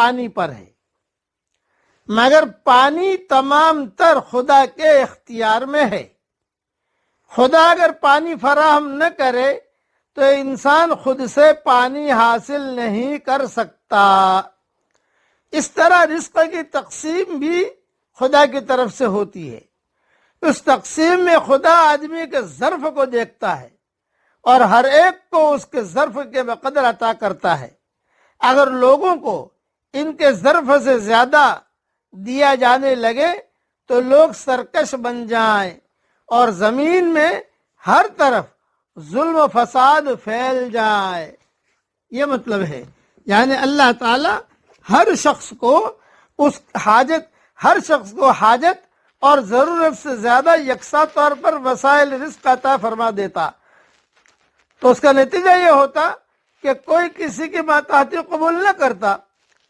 پانی پر ہے، مگر پانی تمام تر خدا کے اختیار میں ہے۔ خدا اگر پانی فراہم نہ کرے تو انسان خود سے پانی حاصل نہیں کر سکتا۔ اس طرح رزق کی تقسیم بھی خدا کی طرف سے ہوتی ہے۔ اس تقسیم میں خدا آدمی کے ظرف کو دیکھتا ہے اور ہر ایک کو اس کے ظرف کے بقدر عطا کرتا ہے۔ اگر لوگوں کو ان کے ظرف سے زیادہ دیا جانے لگے تو لوگ سرکش بن جائیں اور زمین میں ہر طرف ظلم و فساد پھیل جائے۔ یہ مطلب ہے، یعنی اللہ تعالی ہر شخص کو حاجت اور ضرورت سے زیادہ یکساں طور پر وسائل رزق عطا فرما دیتا، تو اس کا نتیجہ یہ ہوتا کہ کوئی کسی کی ماتحتی قبول نہ کرتا۔